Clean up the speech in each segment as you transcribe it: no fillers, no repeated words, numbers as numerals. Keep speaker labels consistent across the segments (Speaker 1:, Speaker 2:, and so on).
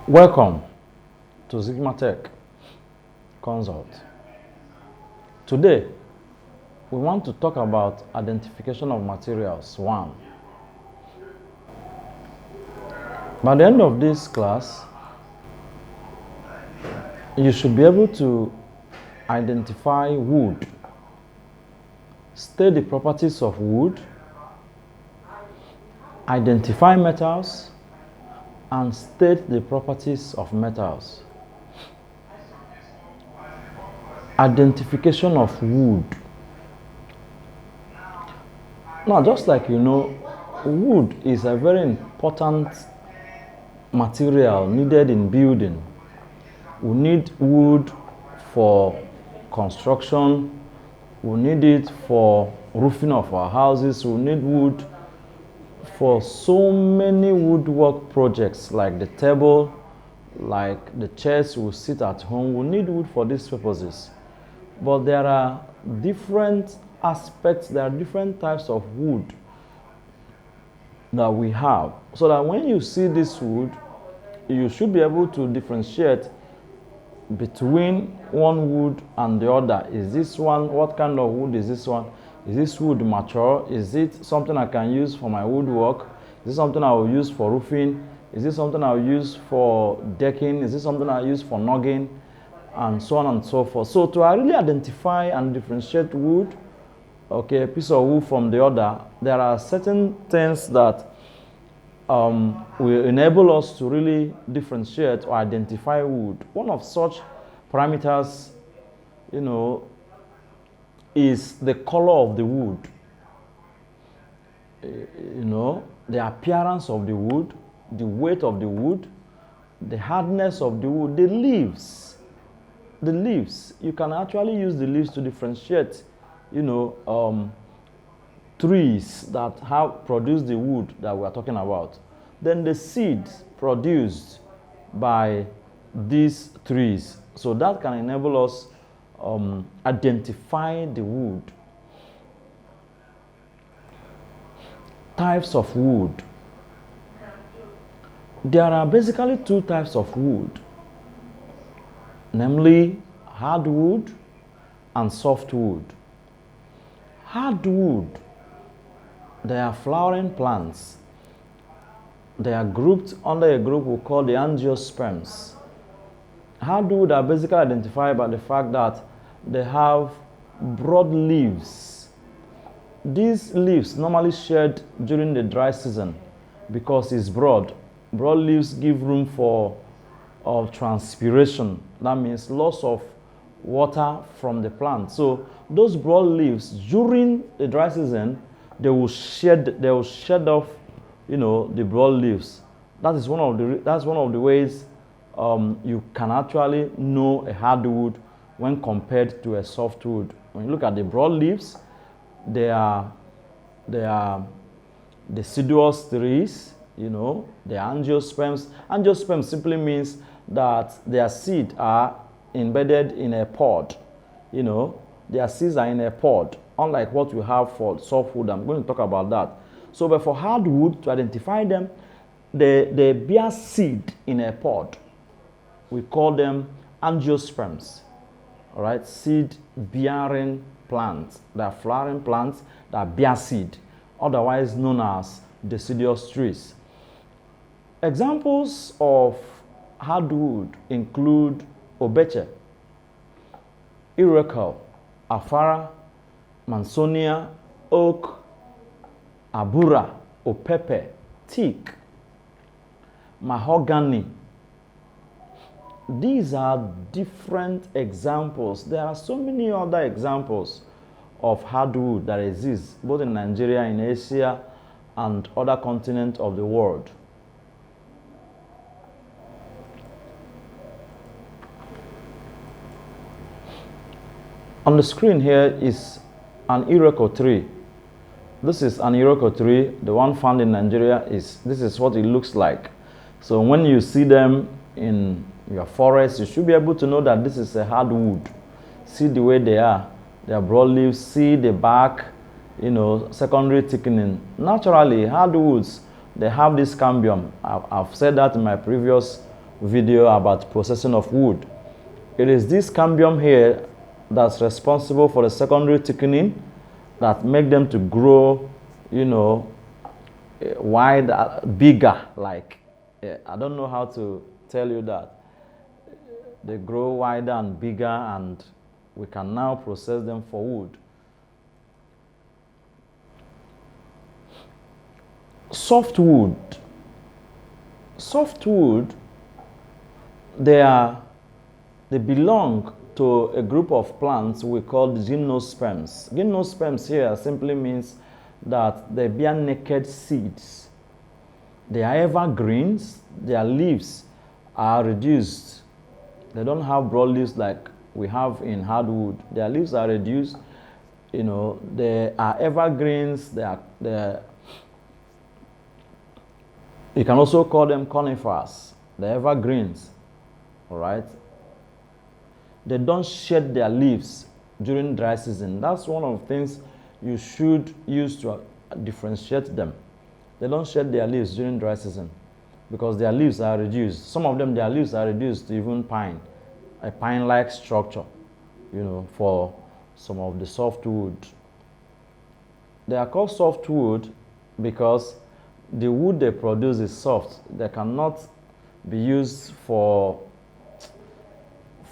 Speaker 1: Welcome to Sigma Tech Consult. Today, we want to talk about identification of materials 1. By the end of this class, you should be able to identify wood, state the properties of wood, identify metals, and state the properties of metals. Identification of wood. Now, just like you know, wood is a very important material needed in building. We need wood for construction, we need it for roofing of our houses, we need wood for so many woodwork projects like the table, like the chairs we sit at home. We need wood for these purposes. But there are different aspects, there are different types of wood that we have. So that when you see this wood, you should be able to differentiate between one wood and the other. Is this one, what kind of wood is this one? Is this wood mature? Is it something I can use for my woodwork? Is it something I will use for roofing? Is this something I will use for decking? Is this something I use for nogging? And so on and so forth. So to really identify and differentiate wood, okay, a piece of wood from the other, there are certain things that will enable us to really differentiate or identify wood. One of such parameters, is the color of the wood. The appearance of the wood, the weight of the wood, the hardness of the wood, the leaves. The leaves, you can actually use the leaves to differentiate, trees that have produced the wood that we are talking about. Then the seeds produced by these trees. So that can enable us identify the wood. Types of wood. There are basically 2 types of wood, namely hardwood and softwood. Hardwood, they are flowering plants. They are grouped under a group we call the angiosperms. Hardwood are basically identified by the fact that they have broad leaves. These leaves normally shed during the dry season because it's broad. Broad leaves give room for transpiration. That means loss of water from the plant. So those broad leaves during the dry season, they will shed off, the broad leaves. That's one of the ways you can actually know a hardwood when compared to a softwood. When you look at the broad leaves, they are deciduous trees, the angiosperms. Angiosperms simply means that their seeds are embedded in a pod. Their seeds are in a pod, unlike what we have for softwood. I'm going to talk about that. So, but for hardwood, to identify them, they bear seed in a pod. We call them angiosperms. All right, seed-bearing plants. They are flowering plants that bear seed, otherwise known as deciduous trees. Examples of hardwood include obeche, iroko, afara, mansonia, oak, abura, opepe, teak, mahogany. These are different examples. There are so many other examples of hardwood that exist both in Nigeria, in Asia, and other continents of the world. On the screen here is an iroko tree. This is an iroko tree. The one found in Nigeria this is what it looks like. So when you see them in your forest, you should be able to know that this is a hardwood. See the way they are. They are broad leaves. See the bark, secondary thickening. Naturally, hardwoods, they have this cambium. I've said that in my previous video about processing of wood. It is this cambium here that's responsible for the secondary thickening that make them to grow, you know, wide, bigger. Like, I don't know how to tell you that. They grow wider and bigger, and we can now process them for wood. Softwood. Softwood, they belong to a group of plants we call gymnosperms. Gymnosperms here simply means that they bear naked seeds. They are evergreens. Their leaves are reduced. They don't have broad leaves like we have in hardwood. Their leaves are reduced. You know, they are evergreens. You can also call them conifers. They're evergreens. All right. They don't shed their leaves during dry season. That's one of the things you should use to differentiate them. They don't shed their leaves during dry season because their leaves are reduced. Some of them, their leaves are reduced to even pine, a pine-like structure, you know, for some of the softwood. They are called softwood because the wood they produce is soft. They cannot be used for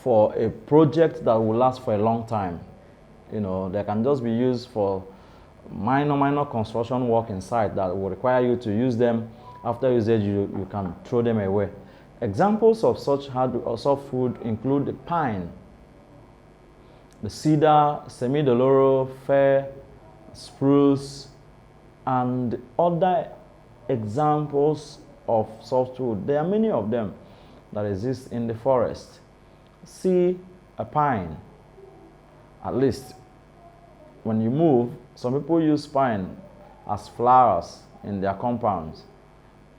Speaker 1: a project that will last for a long time. You know, they can just be used for minor construction work inside that will require you to use them. After usage, you can throw them away. Examples of such hard or softwood include the pine, the cedar, semidoloro, fir, spruce, and other examples of softwood. There are many of them that exist in the forest. See a pine. At least when you move, some people use pine as flowers in their compounds.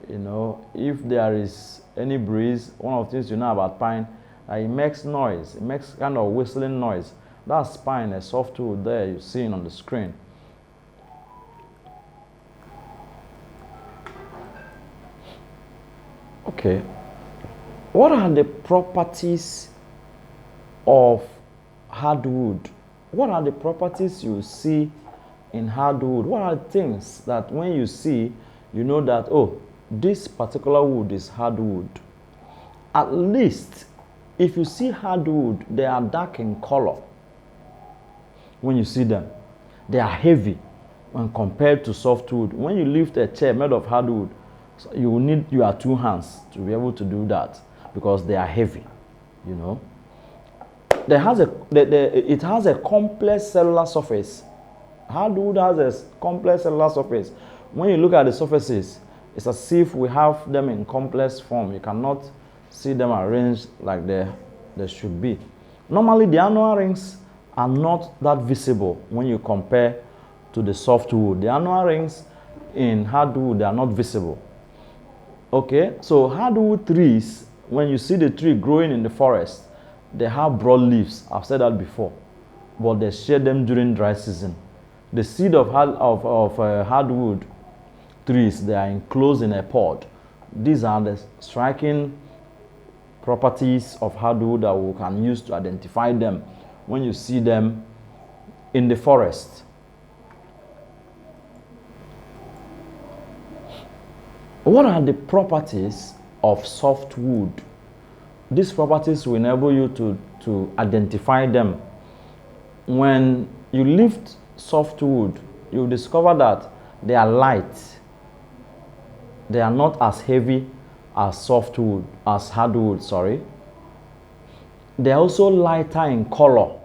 Speaker 1: You know, if there is any breeze, one of the things you know about pine, it makes noise. It makes kind of whistling noise. That's pine, a softwood there you're seeing on the screen. Okay. What are the properties of hardwood? What are the properties you see in hardwood? What are the things that when you see, you know that, oh, this particular wood is hardwood? At least, if you see hardwood, they are dark in color. When you see them, they are heavy when compared to softwood. When you lift a chair made of hardwood, you will need your two hands to be able to do that because they are heavy, you know. It has a complex cellular surface. Hardwood has a complex cellular surface. When you look at the surfaces, it's as if we have them in complex form. You cannot see them arranged like they should be. Normally, the annual rings are not that visible when you compare to the softwood. The annual rings in hardwood, they are not visible. Okay, so hardwood trees, when you see the tree growing in the forest, they have broad leaves. I've said that before, but they shed them during dry season. The seed of hardwood trees, they are enclosed in a pod. These are the striking properties of hardwood that we can use to identify them when you see them in the forest. What are the properties of softwood? These properties will enable you to identify them. When you lift softwood, you'll discover that they are light. They are not as heavy as hardwood, sorry. They are also lighter in color.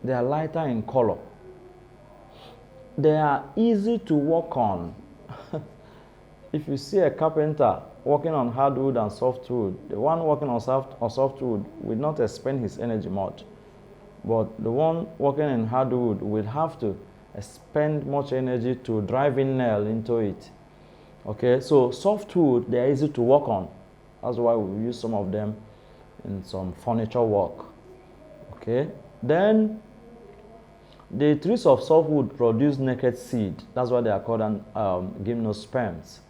Speaker 1: They are lighter in color. They are easy to work on. If you see a carpenter working on hardwood and softwood, the one working on softwood will not expend his energy much. But the one working in hardwood will have to expend much energy to drive in nail into it. Okay, so softwood, they are easy to work on. That's why we use some of them in some furniture work. Okay, then the trees of softwood produce naked seed. That's why they are called gymnosperms.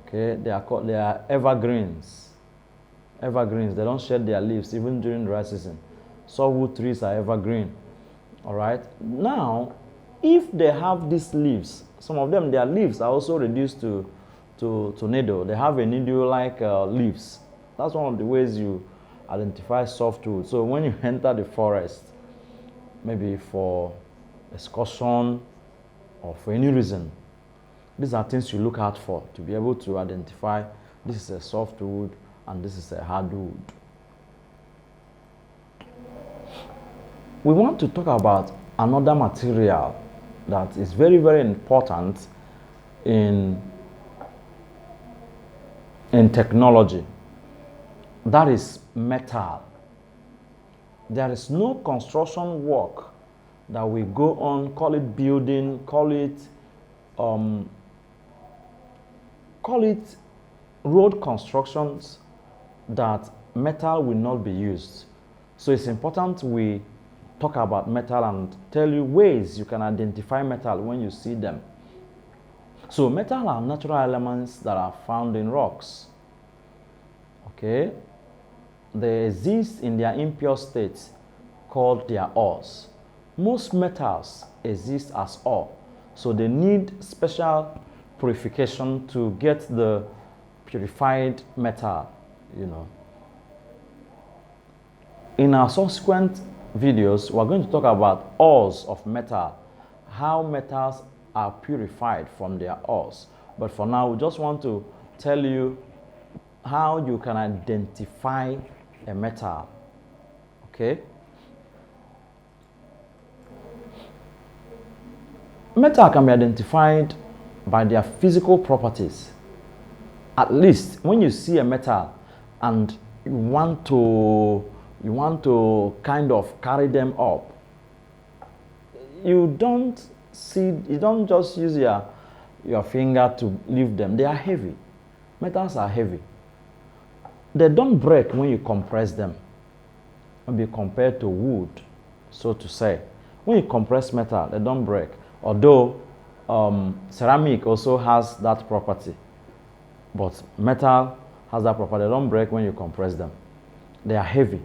Speaker 1: Okay, they are evergreens. evergreens. They don't shed their leaves even during dry season. Softwood trees are evergreen. All right. Now, if they have these leaves, some of them, their leaves are also reduced to needle. They have a needle-like leaves. That's one of the ways you identify softwood. So when you enter the forest, maybe for excursion or for any reason, these are things you look out for to be able to identify this is a softwood and this is a hardwood. We want to talk about another material that is very, very important in technology. That is metal. There is no construction work that we go on, call it building, call it road constructions, that metal will not be used. So it's important we talk about metal and tell you ways you can identify metal when you see them. So metal are natural elements that are found in rocks. Okay? They exist in their impure state called their ores. Most metals exist as ore, so they need special purification to get the purified metal, you know. In our subsequent videos, we're going to talk about ores of metal, how metals are purified from their ores. But for now, we just want to tell you how you can identify a metal. Okay? Metal can be identified by their physical properties. At least when you see a metal and you want to kind of carry them up, you don't just use your finger to lift them. They are heavy. Metals are heavy. They don't break when you compress them. Maybe compared to wood, so to say. When you compress metal, they don't break. Although ceramic also has that property, but metal has that property. They don't break when you compress them. They are heavy,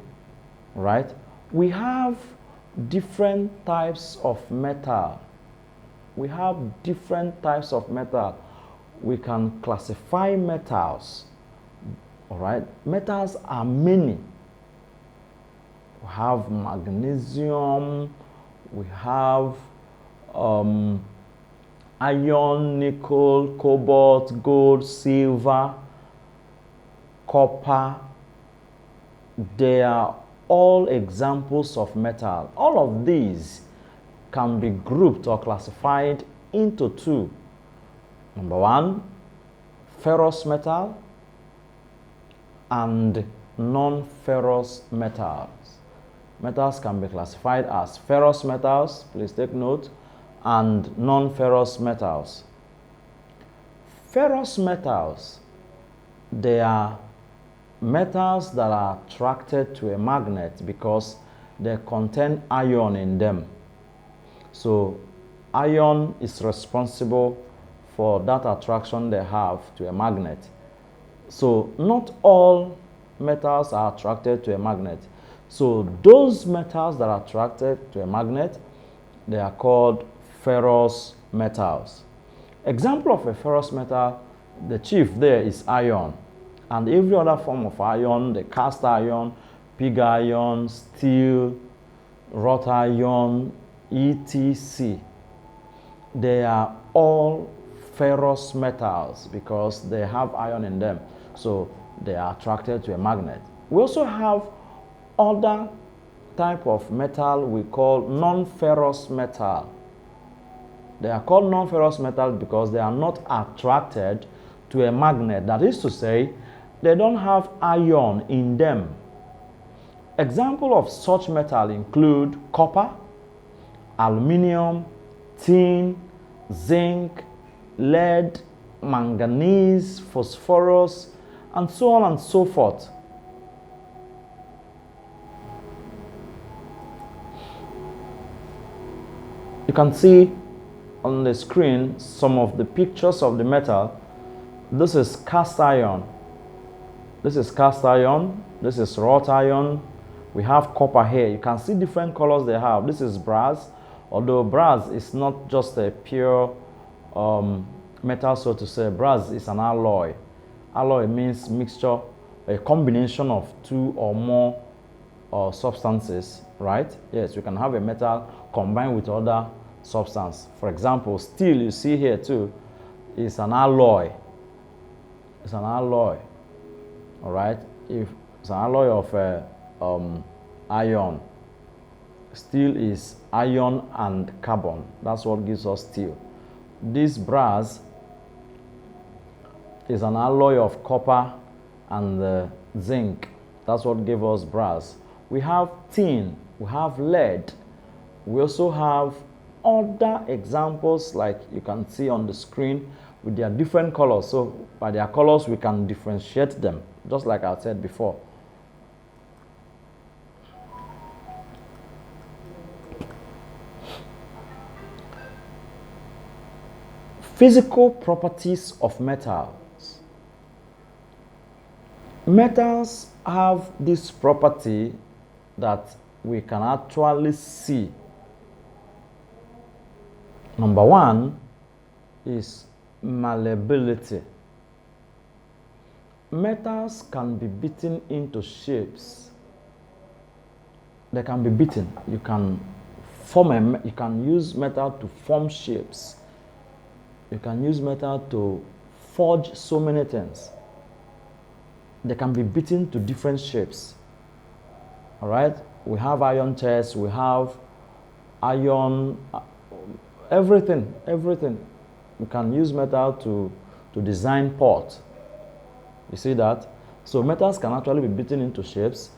Speaker 1: right? We have different types of metal. We have different types of metal. We can classify metals, all right? Metals are many. We have magnesium, we have iron, nickel, cobalt, gold, silver, copper. They are all examples of metal. All of these can be grouped or classified into two. Number one, ferrous metal and non-ferrous metals. Metals can be classified as ferrous metals, please take note, and non-ferrous metals. Ferrous metals, they are metals that are attracted to a magnet because they contain iron in them. So iron is responsible for that attraction they have to a magnet. So not all metals are attracted to a magnet. So those metals that are attracted to a magnet, they are called ferrous metals. Example of a ferrous metal, the chief there is iron. And every other form of iron, the cast iron, pig iron, steel, wrought iron, etc. They are all ferrous metals because they have iron in them. So they are attracted to a magnet. We also have other type of metal we call non-ferrous metal. They are called non-ferrous metal because they are not attracted to a magnet. That is to say, they don't have iron in them. Examples of such metal include copper, aluminium, tin, zinc, lead, manganese, phosphorus, and so on and so forth. You can see on the screen some of the pictures of the metal. This is cast iron. This is cast iron. This is wrought iron. We have copper here. You can see different colors they have. This is brass, although brass is not just a pure metal, so to say. Brass is an alloy. Alloy means mixture, a combination of two or more substances, right? Yes, you can have a metal combined with other substance. For example, steel, you see here too, is an alloy. It's an alloy, all right? If it's an alloy of iron. Steel is iron and carbon. That's what gives us steel. This brass is an alloy of copper and zinc. That's what gave us brass. We have tin, we have lead. We also have other examples like you can see on the screen with their different colors. So by their colors we can differentiate them, just like I said before. Physical properties of metals. Metals have this property that we can actually see. Number one is malleability. Metals can be beaten into shapes. They can be beaten. You can use metal to form shapes. You can use metal to forge so many things. They can be beaten to different shapes. All right? We have iron chests, we have iron, everything. You can use metal to design pot. You see that? So metals can actually be beaten into shapes.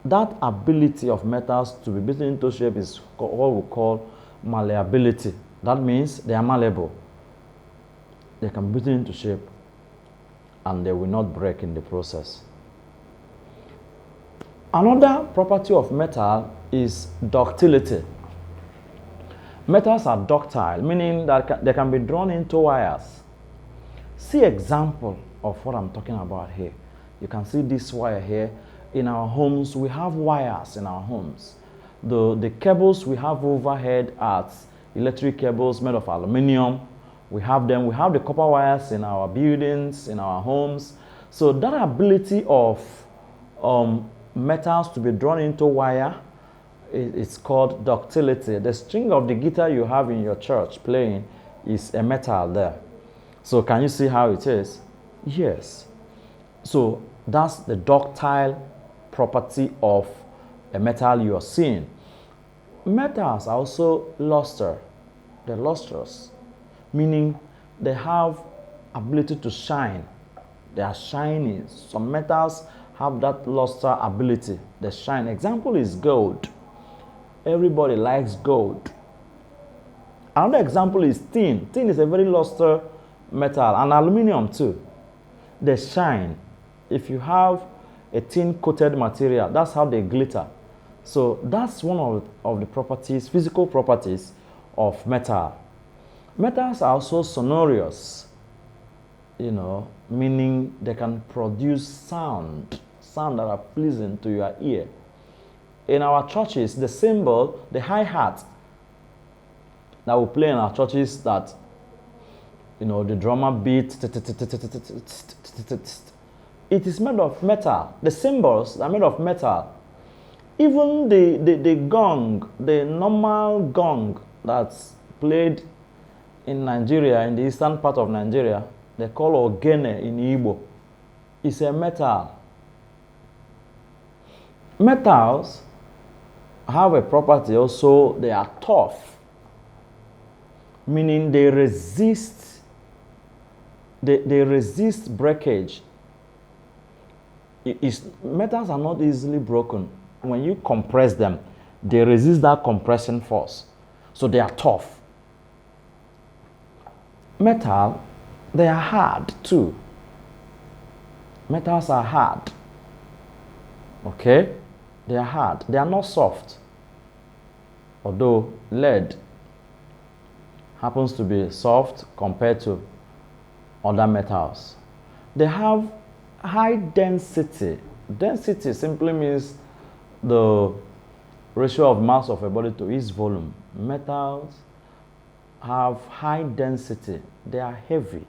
Speaker 1: That ability of metals to be beaten into shape is what we call malleability. That means they are malleable. They can be beaten into shape and they will not break in the process. Another property of metal is ductility. Metals are ductile, meaning that they can be drawn into wires. See example of what I'm talking about here. You can see this wire here. In our homes, we have wires in our homes. The cables we have overhead are electric cables made of aluminum. We have them. We have the copper wires in our buildings, in our homes. So that ability of metals to be drawn into wire, it's called ductility. The string of the guitar you have in your church playing is a metal there. So can you see how it is? Yes. So that's the ductile property of a metal you are seeing. Metals are also luster. They're lustrous, meaning they have ability to shine. They are shiny. Some metals have that luster ability. They shine. Example is gold. Everybody likes gold. Another example is tin. Tin is a very luster metal, and aluminum too. They shine. If you have a tin coated material, that's how they glitter. So that's one of the properties, physical properties of metal. Metals are also sonorous, meaning they can produce sound that are pleasing to your ear. In our churches, the cymbal, the hi-hat that we play in our churches, that the drummer beat, it is made of metal. The cymbals are made of metal. Even the gong, the normal gong that's played in Nigeria, in the eastern part of Nigeria, they call ogene in Igbo. It's a metal. Metals have a property also, they are tough, meaning they resist breakage. Metals are not easily broken. When you compress them, they resist that compression force. So they are tough. Metal, they are hard too. Metals are hard. Okay? They are hard. They are not soft. Although lead happens to be soft compared to other metals. They have high density. Density simply means the ratio of mass of a body to its volume. Metals have high density. They are heavy.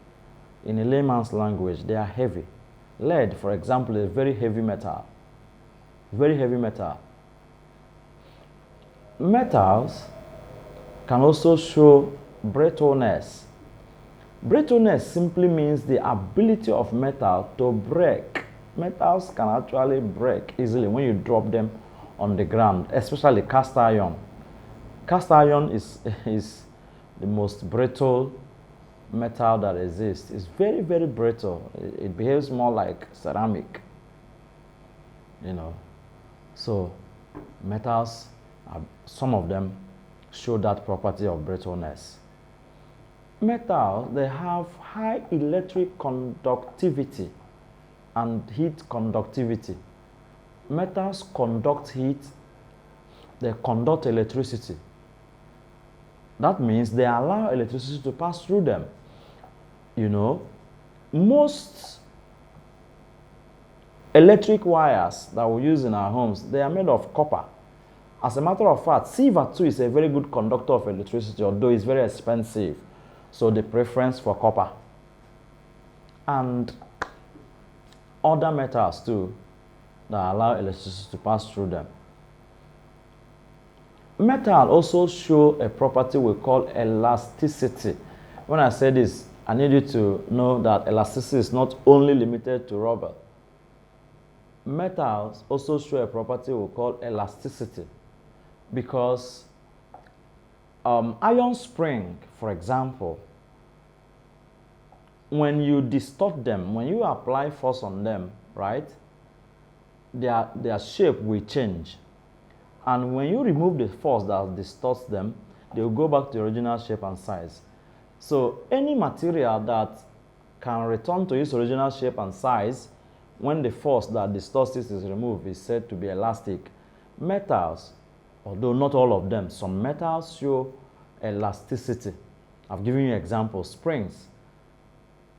Speaker 1: In a layman's language, they are heavy. Lead, for example, is a very heavy metal. Very heavy metal. Metals can also show brittleness. Brittleness simply means the ability of metal to break. Metals can actually break easily when you drop them on the ground, especially cast iron. Cast iron is the most brittle metal that exists. It's very, very brittle. It behaves more like ceramic, you know. So metals, some of them show that property of brittleness. Metals, they have high electric conductivity and heat conductivity. Metals conduct heat, they conduct electricity. That means they allow electricity to pass through them. You know, most electric wires that we use in our homes, they are made of copper. As a matter of fact, silver too is a very good conductor of electricity, although it's very expensive. So the preference for copper. And other metals too that allow electricity to pass through them. Metal also show a property we call elasticity. When I say this, I need you to know that elasticity is not only limited to rubber. Metals also show a property we call elasticity because iron spring, for example, when you distort them, when you apply force on them, right, their shape will change. And when you remove the force that distorts them, they will go back to the original shape and size. So any material that can return to its original shape and size when the force that distorts it is removed is said to be elastic. Metals, although not all of them, some metals show elasticity. I've given you examples. Springs.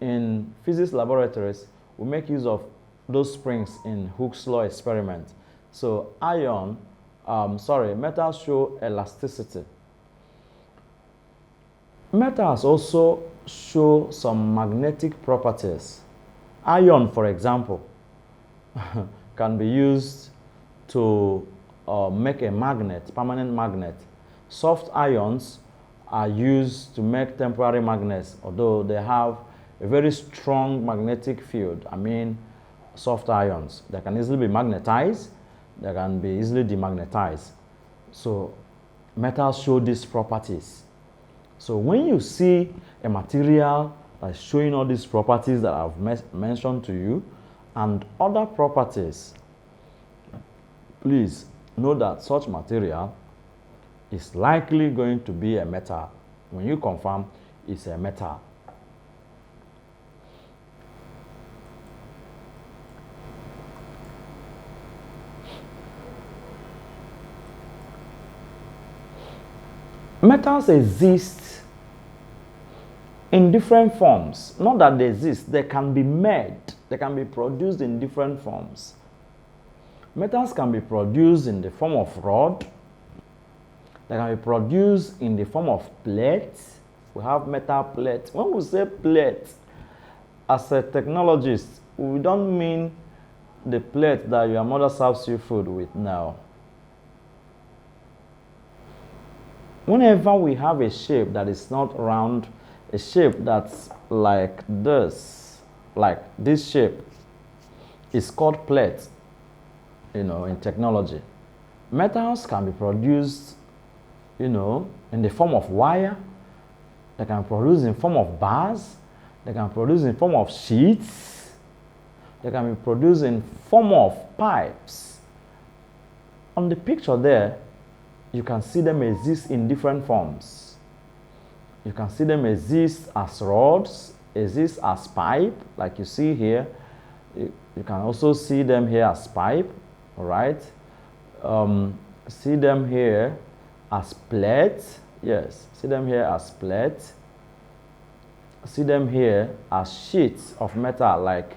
Speaker 1: In physics laboratories, we make use of those springs in Hooke's law experiment. So metals show elasticity. Metals also show some magnetic properties. Iron, for example, can be used to make a magnet, permanent magnet. Soft ions are used to make temporary magnets, although they have a very strong magnetic field. I mean, soft ions. They can easily be magnetized. They can be easily demagnetized. So metals show these properties. So when you see a material that's showing all these properties that I've mentioned to you and other properties, please know that such material is likely going to be a metal. When you confirm it's a metal. Metals exist in different forms. Not that they exist, they can be made. They can be produced in different forms. Metals can be produced in the form of rod. They can be produced in the form of plates. We have metal plates. When we say plate, as a technologist, we don't mean the plate that your mother serves you food with now. Whenever we have a shape that is not round, a shape that's like this shape, is called plate, in technology. Metals can be produced, in the form of wire. They can be produced in form of bars. They can be produced in form of sheets. They can be produced in form of pipes. On the picture there, you can see them exist in different forms. You can see them exist as rods, exist as pipe, like you see here. You can also see them here as pipe, all right? See them here as plates. Yes, see them here as plates. See them here as sheets of metal, like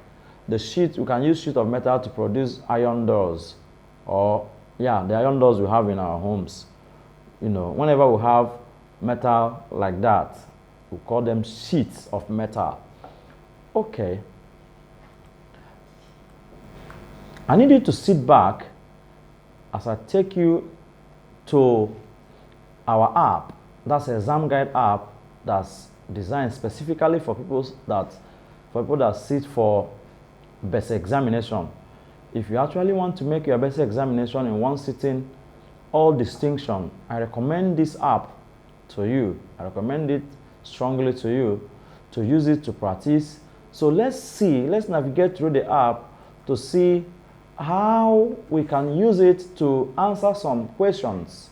Speaker 1: the sheet, we can use sheet of metal to produce iron doors, or yeah, the iron doors we have in our homes. You know, whenever we have metal like that, we call them sheets of metal. Okay. I need you to sit back as I take you to our app. That's an ExamGuide app that's designed specifically for people that sit for basic examination. If you actually want to make your basic examination in one sitting, all distinction, I recommend this app to you. I recommend it strongly to you to use it to practice. So let's navigate through the app to see how we can use it to answer some questions.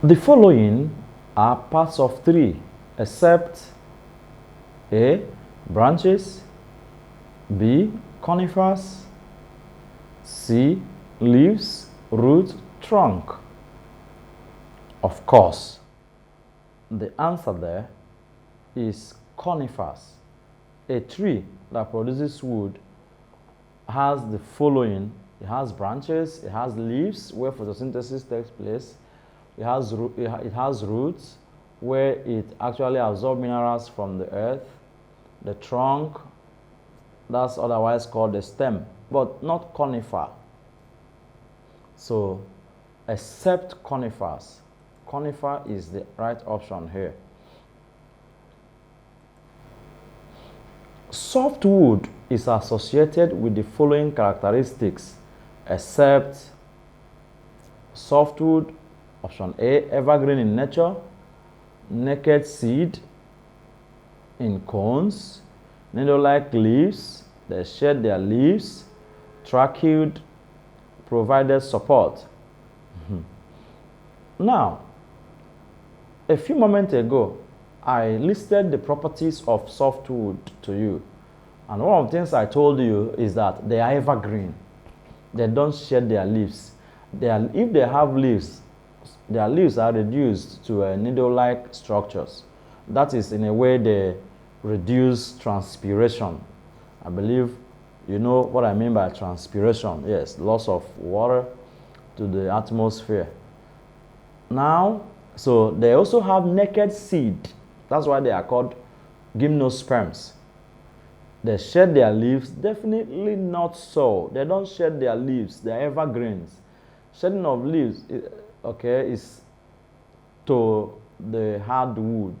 Speaker 1: The following are parts of tree, except A. Branches, B. Conifers, C. Leaves, root, trunk. Of course, the answer there is conifers. A tree that produces wood has the following. It has branches, it has leaves where photosynthesis takes place, it has roots where it actually absorbs minerals from the earth, the trunk, that's otherwise called the stem, but not conifer. So, except conifers. Conifer is the right option here. Softwood is associated with the following characteristics, except softwood, option A, evergreen in nature, naked seed in cones, needle-like leaves, they shed their leaves, tracheate, provided support. Now, a few moments ago, I listed the properties of softwood to you. And one of the things I told you is that they are evergreen. They don't shed their leaves. If they have leaves, their leaves are reduced to needle-like structures. That is, in a way, they reduce transpiration. I believe you know what I mean by transpiration. Yes, loss of water to the atmosphere. Now, so they also have naked seed. That's why they are called gymnosperms. They shed their leaves? Definitely not so. They don't shed their leaves. They are evergreens. Shedding of leaves, okay, is to the hardwood.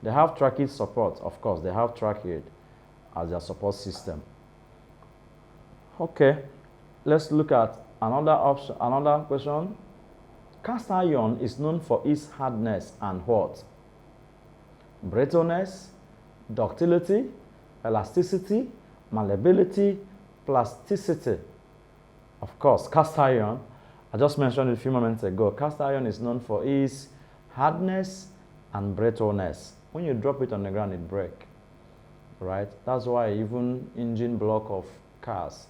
Speaker 1: They have tracheate support, of course. They have tracheate as their support system. Okay, let's look at another option, another question. Cast iron is known for its hardness and what? Brittleness, ductility, elasticity, malleability, plasticity. Of course, cast iron, I just mentioned it a few moments ago, cast iron is known for its hardness and brittleness. When you drop it on the ground, it breaks, right? That's why even engine block of cars,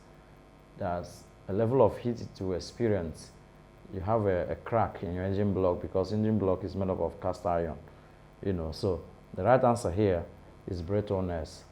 Speaker 1: there's a level of heat to experience. You have a crack in your engine block because engine block is made up of cast iron, you know. So the right answer here is brittleness.